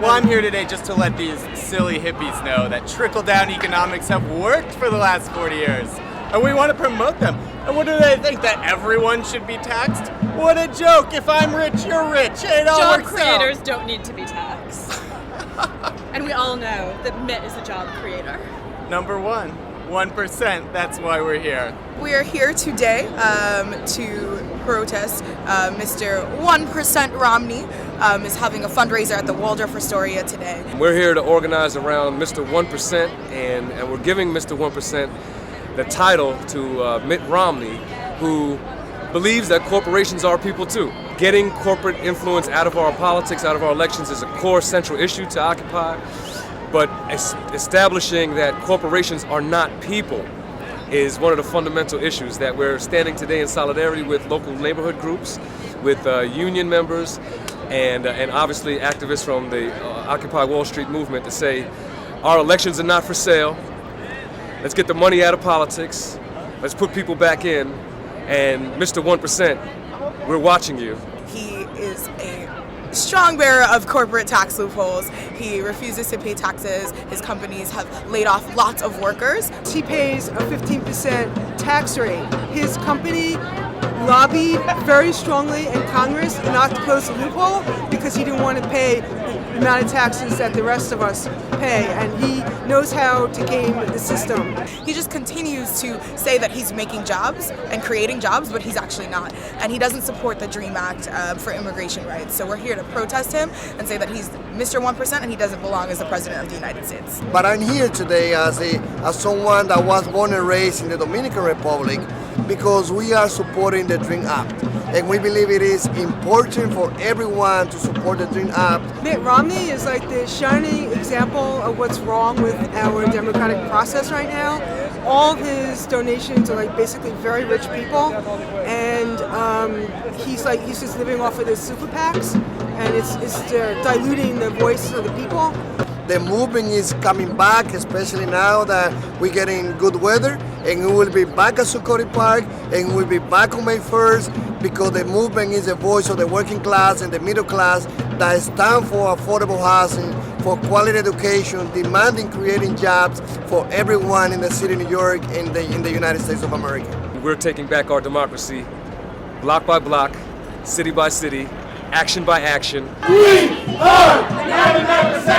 Well, I'm here today just to let these silly hippies know that trickle-down economics have worked for the last 40 years. And we want to promote them. And what do they think, that everyone should be taxed? What a joke! If I'm rich, you're rich. It all Job works creators out. don't need to be taxed. And we all know that Mitt is a job creator. Number one, 1%. That's why we're here. We are here today to protest Mr. 1% Romney is having a fundraiser at the Waldorf Astoria today. We're here to organize around Mr. 1%, and we're giving Mr. 1% the title to Mitt Romney, who believes that corporations are people too. Getting corporate influence out of our politics, out of our elections, is a core central issue to Occupy. But establishing that corporations are not people is one of the fundamental issues that we're standing today in solidarity with local neighborhood groups, with union members, and obviously activists from the Occupy Wall Street movement to say our elections are not for sale. Let's get the money out of politics. Let's put people back in. And Mr. 1%, we're watching you. He is a strong bearer of corporate tax loopholes. He refuses to pay taxes. His companies have laid off lots of workers. He pays a 15% tax rate. His company lobbied very strongly in Congress not to close the loophole because he didn't want to pay the amount of taxes that the rest of us pay, and he knows how to game the system. He just continues to say that he's making jobs and creating jobs, but he's actually not. And he doesn't support the DREAM Act for immigration rights. So we're here to protest him and say that he's Mr. 1% and he doesn't belong as the President of the United States. But I'm here today as someone that was born and raised in the Dominican Republic because we are supporting the DREAM Act. And we believe it is important for everyone to support the DREAM Act. Mitt Romney is like the shining example of what's wrong with our democratic process right now. All of his donations are like basically very rich people, and he's just living off of the super PACs, and it's diluting the voice of the people. The movement is coming back, especially now that we're getting good weather, and we will be back at Zuccotti Park, and we'll be back on May 1st, because the movement is the voice of the working class and the middle class that stand for affordable housing, for quality education, demanding creating jobs for everyone in the city of New York and in the United States of America. We're taking back our democracy, block by block, city by city, action by action. We are 99%!